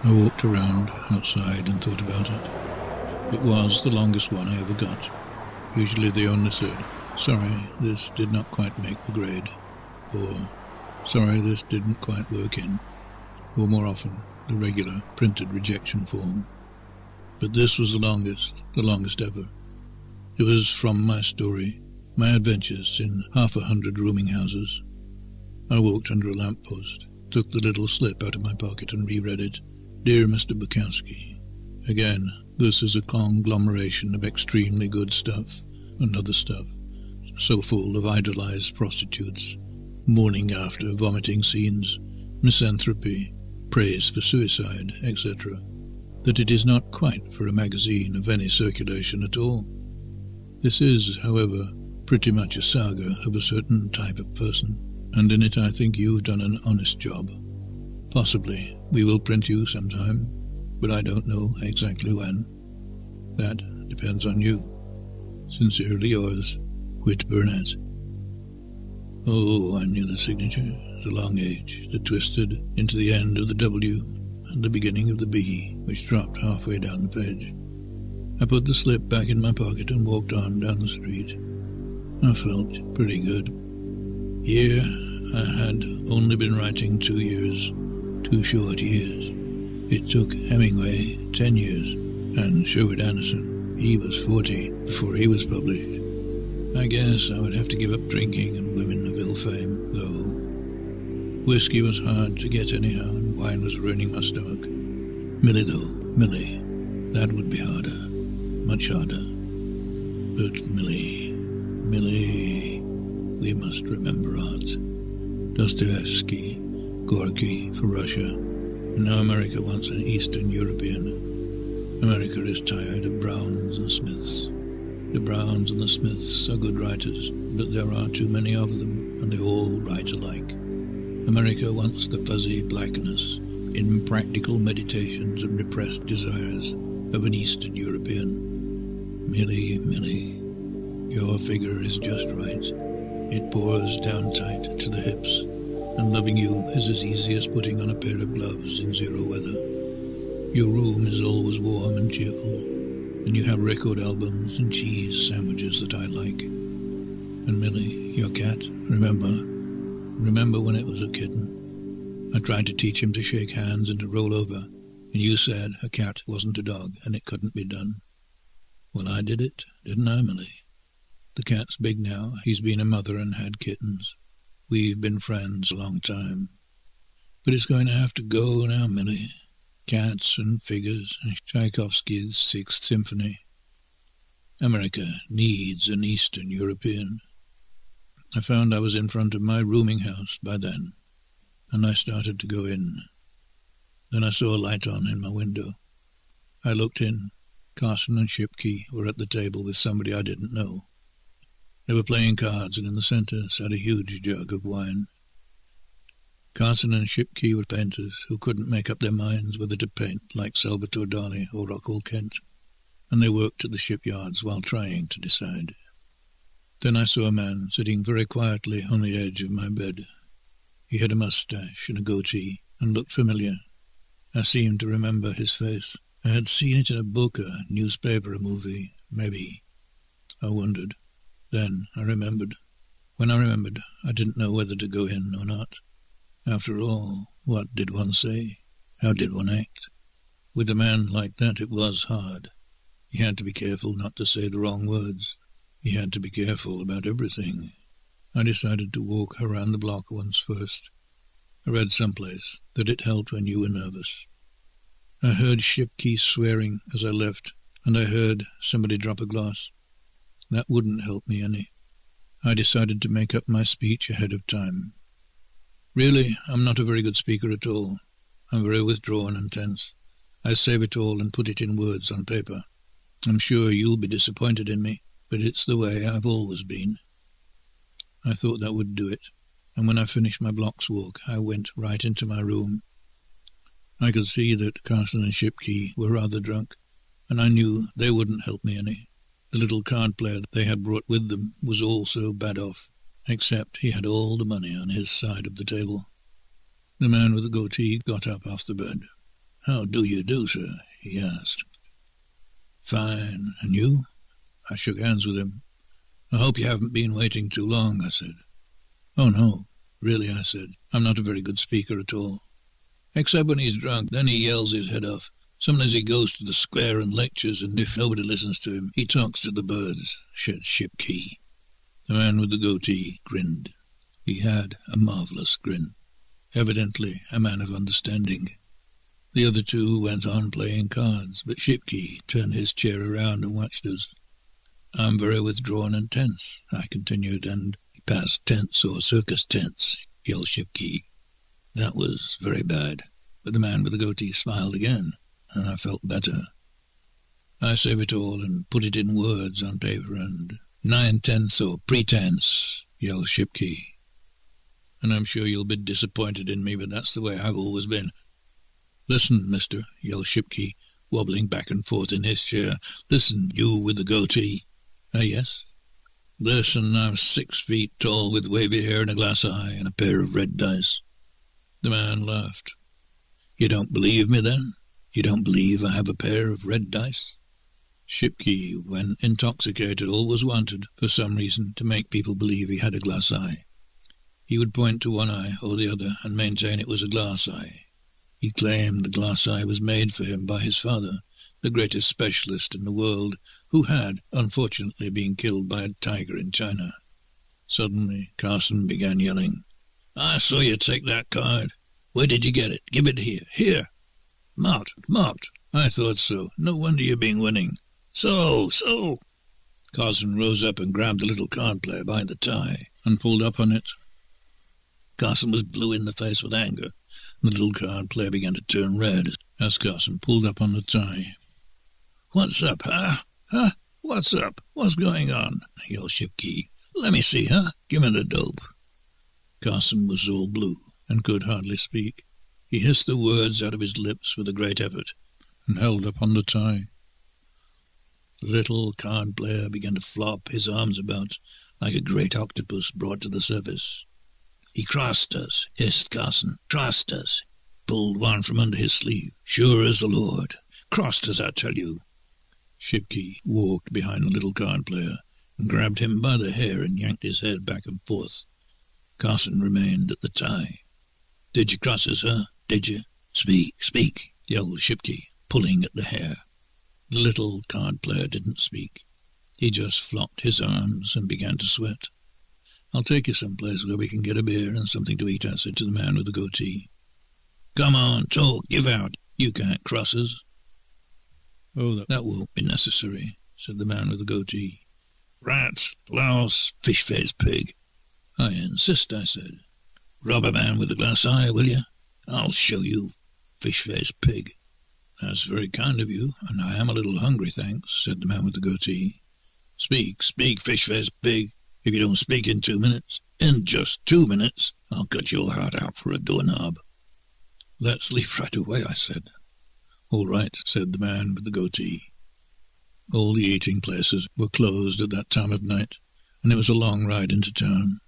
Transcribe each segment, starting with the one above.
I walked around outside and thought about it. It was the longest one I ever got. Usually they only said, "Sorry, this did not quite make the grade," or "Sorry, this didn't quite work in," or more often, the regular printed rejection form. But this was the longest ever. It was from my story, my adventures in 100 rooming houses. I walked under a lamppost, took the little slip out of my pocket and reread it. "Dear Mr. Bukowski, again, this is a conglomeration of extremely good stuff and other stuff, so full of idolized prostitutes, morning after vomiting scenes, misanthropy, praise for suicide, etc., that it is not quite for a magazine of any circulation at all. This is, however, pretty much a saga of a certain type of person, and in it I think you've done an honest job. Possibly we will print you sometime, but I don't know exactly when. That depends on you. Sincerely yours, Whit Burnett." Oh, I knew the signature, the long H that twisted into the end of the W and the beginning of the B, which dropped halfway down the page. I put the slip back in my pocket and walked on down the street. I felt pretty good. Here I had only been writing 2 years, 2 short years. It took Hemingway 10 years, and Sherwood Anderson, he was 40 before he was published. I guess I would have to give up drinking and women of ill fame, though. Whiskey was hard to get anyhow, and wine was ruining my stomach. Millie, though, Millie, that would be harder, much harder. But Millie, we must remember art. Dostoevsky, Gorky for Russia, and now America wants an Eastern European. America is tired of Browns and Smiths. The Browns and the Smiths are good writers, but there are too many of them, and they all write alike. America wants the fuzzy blackness, impractical meditations and repressed desires of an Eastern European. Millie, your figure is just right. It pours down tight to the hips, and loving you is as easy as putting on a pair of gloves in zero weather. Your room is always warm and cheerful, and you have record albums and cheese sandwiches that I like. And Millie, your cat, remember when it was a kitten? I tried to teach him to shake hands and to roll over, and you said a cat wasn't a dog and it couldn't be done. Well, I did it, didn't I, Millie? The cat's big now. He's been a mother and had kittens. We've been friends a long time. But it's going to have to go now, Millie. Cats and figures and Tchaikovsky's Sixth Symphony. America needs an Eastern European. I found I was in front of my rooming house by then, and I started to go in. Then I saw a light on in my window. I looked in. Carson and Shipkey were at the table with somebody I didn't know. They were playing cards, and in the centre sat a huge jug of wine. Carson and Shipkey were painters who couldn't make up their minds whether to paint like Salvatore Dali or Rockwell Kent, and they worked at the shipyards while trying to decide. Then I saw a man sitting very quietly on the edge of my bed. He had a moustache and a goatee, and looked familiar. I seemed to remember his face. I had seen it in a book, a newspaper, a movie, maybe. I wondered. Then I remembered. When I remembered, I didn't know whether to go in or not. After all, what did one say? How did one act? With a man like that it was hard. He had to be careful not to say the wrong words. He had to be careful about everything. I decided to walk around the block once first. I read someplace that it helped when you were nervous. I heard Shipkey swearing as I left, and I heard somebody drop a glass. That wouldn't help me any. I decided to make up my speech ahead of time. Really, I'm not a very good speaker at all. I'm very withdrawn and tense. I save it all and put it in words on paper. I'm sure you'll be disappointed in me, but it's the way I've always been. I thought that would do it, and when I finished my block's walk, I went right into my room. I could see that Carson and Shipkey were rather drunk, and I knew they wouldn't help me any. The little card player they had brought with them was also bad off, except he had all the money on his side of the table. The man with the goatee got up off the bed. "How do you do, sir?" he asked. "Fine. And you?" I shook hands with him. "I hope you haven't been waiting too long," I said. "Oh, no. Really," I said, "I'm not a very good speaker at all. Except when he's drunk, then he yells his head off. Sometimes he goes to the square and lectures, and if nobody listens to him, he talks to the birds," said Shipkey. The man with the goatee grinned. He had a marvellous grin. Evidently a man of understanding. The other two went on playing cards, but Shipkey turned his chair around and watched us. "I'm very withdrawn and tense," I continued, "and past tense or circus tense," yelled Shipkey. That was very bad, but the man with the goatee smiled again, and I felt better. I saved it all and put it in words on paper, and 9/10 or pretense, yelled Shipkey. "And I'm sure you'll be disappointed in me, but that's the way I've always been." "Listen, mister," yelled Shipkey, wobbling back and forth in his chair. "Listen, you with the goatee." Yes?" "Listen, I'm 6 feet tall with wavy hair and a glass eye and a pair of red dice." The man laughed. "You don't believe me, then? You don't believe I have a pair of red dice?" Shipkey, when intoxicated, always wanted, for some reason, to make people believe he had a glass eye. He would point to one eye or the other and maintain it was a glass eye. He claimed the glass eye was made for him by his father, the greatest specialist in the world, who had, unfortunately, been killed by a tiger in China. Suddenly, Carson began yelling, "I saw you take that card. Where did you get it? Give it here. Here! Mott! I thought so. No wonder you've been winning. So! Carson rose up and grabbed the little card player by the tie and pulled up on it. Carson was blue in the face with anger. The little card player began to turn red as Carson pulled up on the tie. "What's up, huh? What's up? What's going on?" yelled Shipkey. "Let me see, huh? Give me the dope." Carson was all blue and could hardly speak. He hissed the words out of his lips with a great effort and held up on the tie. The little card player began to flop his arms about like a great octopus brought to the surface. "He crossed us," hissed Carson. "Crossed us." Pulled one from under his sleeve. "Sure as the Lord. Crossed us, I tell you." Shipkey walked behind the little card player and grabbed him by the hair and yanked his head back and forth. Carson remained at the tie. "Did you cross us, huh? Did you? Speak, yelled Shipkey, pulling at the hair. The little card player didn't speak. He just flopped his arms and began to sweat. "I'll take you someplace where we can get a beer and something to eat," I said to the man with the goatee. "Come on, talk, give out. You can't cross us." "Oh, that won't be necessary," said the man with the goatee. "Rats, louse, fish-faced pig." "I insist," I said. "Rubber man with the glass eye, will you? I'll show you, fish-faced pig." "That's very kind of you, and I am a little hungry, thanks," said the man with the goatee. Speak, fish-faced pig. If you don't speak in 2 minutes, in just 2 minutes, I'll cut your heart out for a doorknob." "Let's leave right away," I said. "All right," said the man with the goatee. All the eating places were closed at that time of night, and it was a long ride into town.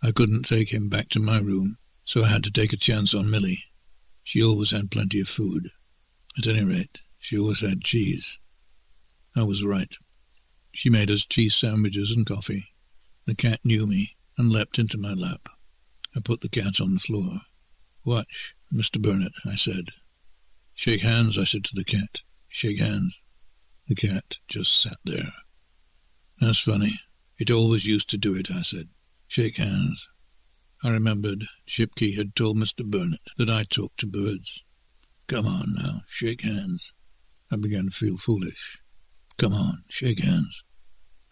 I couldn't take him back to my room, so I had to take a chance on Millie. She always had plenty of food. At any rate, she always had cheese. I was right. She made us cheese sandwiches and coffee. The cat knew me and leapt into my lap. I put the cat on the floor. "Watch, Mr. Burnett," I said. "Shake hands," I said to the cat. "Shake hands." The cat just sat there. "That's funny. It always used to do it," I said. "Shake hands." I remembered Shipkey had told Mr. Burnett that I talked to birds. "Come on now, shake hands." I began to feel foolish. "Come on, shake hands."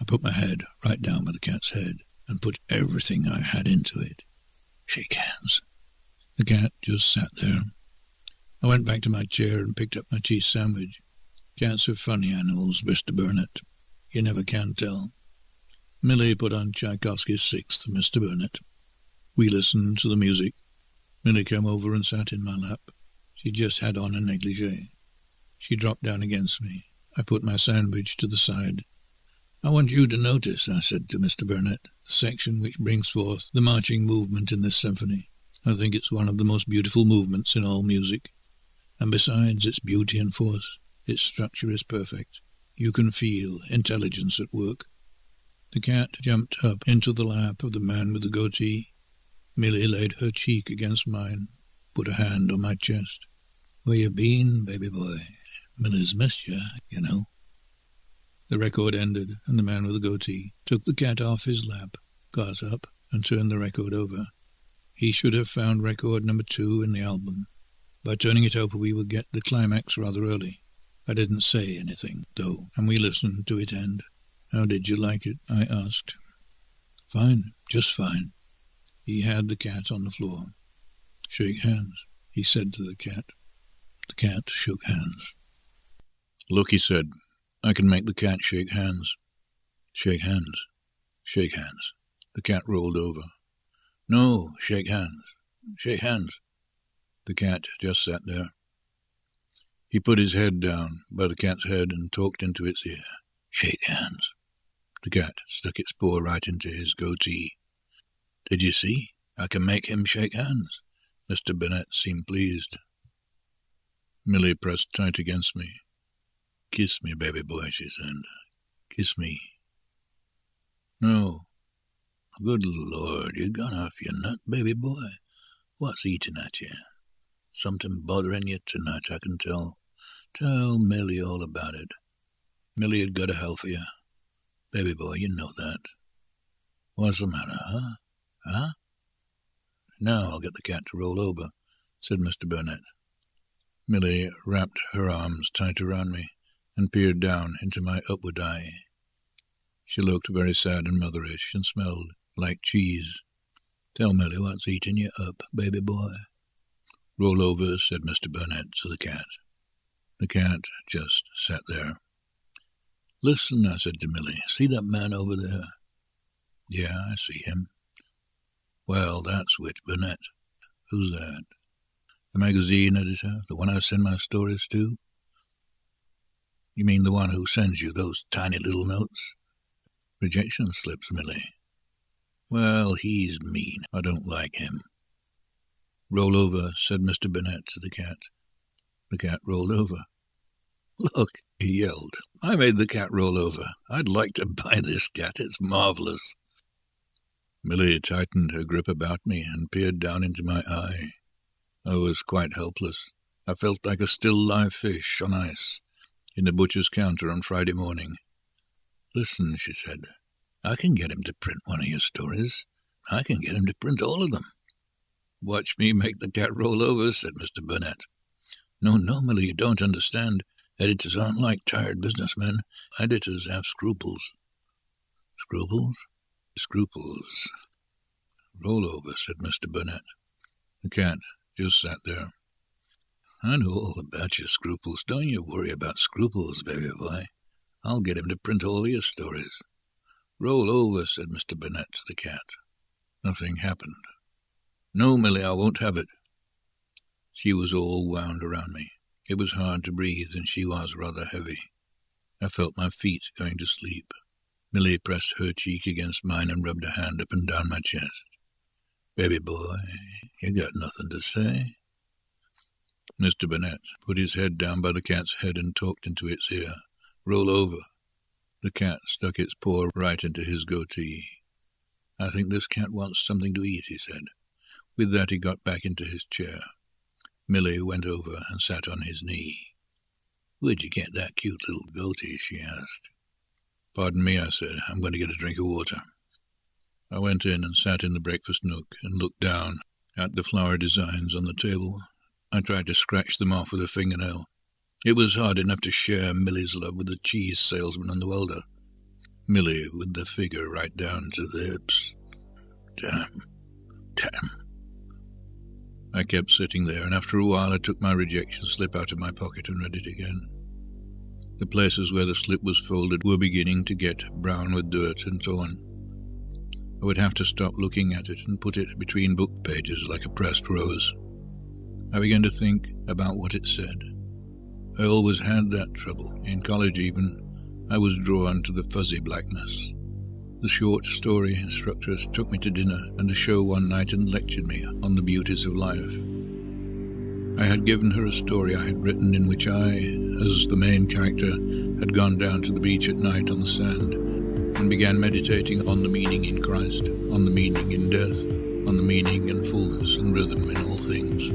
I put my head right down by the cat's head and put everything I had into it. "Shake hands." The cat just sat there. I went back to my chair and picked up my cheese sandwich. Cats are funny animals, Mr. Burnett. You never can tell. Millie put on Tchaikovsky's Sixth for Mr. Burnett. We listened to the music. Millie came over and sat in my lap. She just had on a negligee. She dropped down against me. I put my sandwich to the side. "I want you to notice," I said to Mr. Burnett, "the section which brings forth the marching movement in this symphony. I think it's one of the most beautiful movements in all music. And besides its beauty and force, its structure is perfect. You can feel intelligence at work. The cat jumped up into the lap of the man with the goatee. Millie laid her cheek against mine, put a hand on my chest. "Where you been, baby boy? Millie's missed you, you know." The record ended, and the man with the goatee took the cat off his lap, got up, and turned the record over. He should have found record number 2 in the album. By turning it over, we would get the climax rather early. I didn't say anything, though, and we listened to it end. "How did you like it?" I asked. "Fine, just fine." He had the cat on the floor. "Shake hands," he said to the cat. The cat shook hands. "Look," he said, "I can make the cat shake hands." "Shake hands. Shake hands." The cat rolled over. "No, shake hands. Shake hands." The cat just sat there. He put his head down by the cat's head and talked into its ear. "Shake hands." The cat stuck its paw right into his goatee. "Did you see? I can make him shake hands." Mr. Burnett seemed pleased. Millie pressed tight against me. "Kiss me, baby boy," she said. "Kiss me." "No." "Good Lord, you gone off your nut, baby boy? What's eating at you? Something bothering you tonight, I can tell. Tell Millie all about it. Millie had got a hell for you. Baby boy, you know that. What's the matter, huh? Huh?" "Now I'll get the cat to roll over," said Mr. Burnett. Millie wrapped her arms tight around me and peered down into my upward eye. She looked very sad and motherish and smelled like cheese. "Tell Millie what's eating you up, baby boy." "Roll over," said Mr. Burnett to the cat. The cat just sat there. "Listen," I said to Millie, "see that man over there?" "Yeah, I see him." "Well, that's Whit Burnett." "Who's that?" "The magazine editor, the one I send my stories to." "You mean the one who sends you those tiny little notes?" "Rejection slips, Millie." "Well, he's mean. I don't like him." "Roll over," said Mr. Burnett to the cat. The cat rolled over. "Look," he yelled, "I made the cat roll over. I'd like to buy this cat. It's marvelous." Millie tightened her grip about me and peered down into my eye. I was quite helpless. I felt like a still live fish on ice in the butcher's counter on Friday morning. "Listen," she said, "I can get him to print one of your stories. I can get him to print all of them." "Watch me make the cat roll over," said Mr. Burnett. No, Millie, you don't understand. Editors aren't like tired businessmen. Editors have scruples." "Scruples?" "Scruples." "Roll over," said Mr. Burnett. The cat just sat there. "I know all about your scruples. Don't you worry about scruples, baby boy. I'll get him to print all your stories." "Roll over," said Mr. Burnett to the cat. Nothing happened. "No, Millie, I won't have it." She was all wound around me. It was hard to breathe, and she was rather heavy. I felt my feet going to sleep. Millie pressed her cheek against mine and rubbed a hand up and down my chest. "Baby boy, you got nothing to say?" Mr. Burnett put his head down by the cat's head and talked into its ear. "Roll over." The cat stuck its paw right into his goatee. "I think this cat wants something to eat," he said. With that he got back into his chair. Millie went over and sat on his knee. "Where'd you get that cute little goatee?" she asked. "Pardon me," I said. "I'm going to get a drink of water." I went in and sat in the breakfast nook and looked down at the flower designs on the table. I tried to scratch them off with a fingernail. It was hard enough to share Millie's love with the cheese salesman and the welder. Millie with the figure right down to the hips. Damn. I kept sitting there, and after a while I took my rejection slip out of my pocket and read it again. The places where the slip was folded were beginning to get brown with dirt and torn. I would have to stop looking at it and put it between book pages like a pressed rose. I began to think about what it said. I always had that trouble. In college even, I was drawn to the fuzzy blackness. The short story instructors took me to dinner and a show one night and lectured me on the beauties of life. I had given her a story I had written in which I, as the main character, had gone down to the beach at night on the sand and began meditating on the meaning in Christ, on the meaning in death, on the meaning and fullness and rhythm in all things.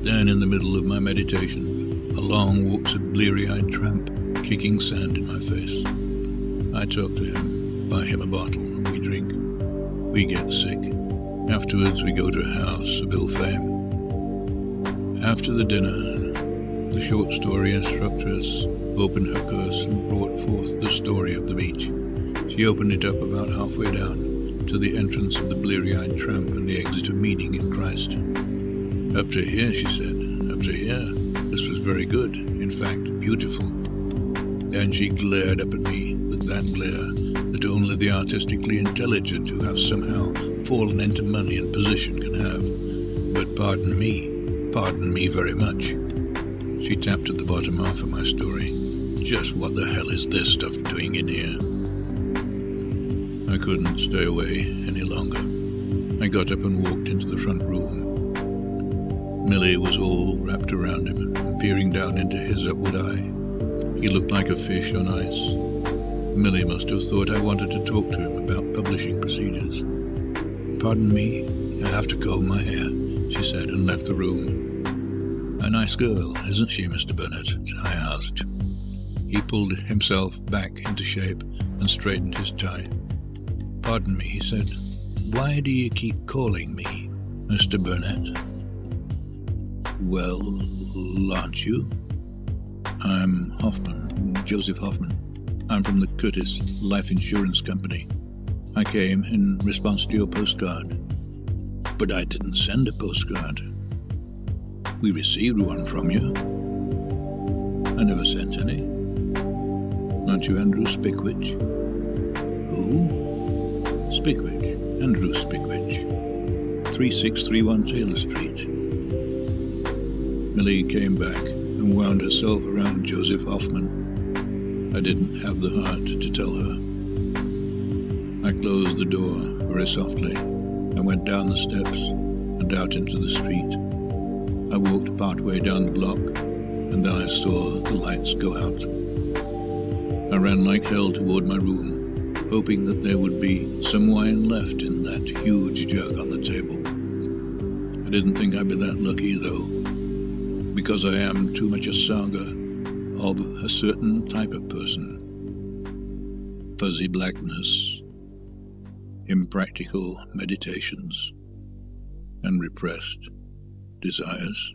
Then, in the middle of my meditation, along walks a bleary-eyed tramp, kicking sand in my face. I talk to him, buy him a bottle, and we drink. We get sick. Afterwards, we go to a house of ill fame. After the dinner, the short story instructress opened her purse and brought forth the story of the beach. She opened it up about halfway down, to the entrance of the bleary-eyed tramp and the exit of meaning in Christ. Up to here, she said, up to here. This was very good, in fact, beautiful. Then she glared up at me with that glare that only the artistically intelligent who have somehow fallen into money and position can have. But pardon me very much. She tapped at the bottom half of my story. Just what the hell is this stuff doing in here? I couldn't stay away any longer. I got up and walked into the front room. Millie was all wrapped around him and peering down into his upward eye. He looked like a fish on ice. Millie must have thought I wanted to talk to him about publishing procedures. Pardon me, I have to comb my hair, she said, and left the room. A nice girl, isn't she, Mr. Burnett? I asked. He pulled himself back into shape and straightened his tie. Pardon me, he said. Why do you keep calling me Mr. Burnett? Well, aren't you? I'm Hoffman, Joseph Hoffman. I'm from the Curtis Life Insurance Company. I came in response to your postcard. But I didn't send a postcard. We received one from you. I never sent any. Aren't you Andrew Spickwich? Who? Spickwich. Andrew Spickwich. 3631 Taylor Street. Millie came back and wound herself around Joseph Hoffman. I didn't have the heart to tell her. I closed the door very softly and went down the steps and out into the street. I walked partway down the block, and then I saw the lights go out. I ran like hell toward my room, hoping that there would be some wine left in that huge jug on the table. I didn't think I'd be that lucky, though, because I am too much a saga of a certain type of person. Fuzzy blackness, impractical meditations, and repressed desires.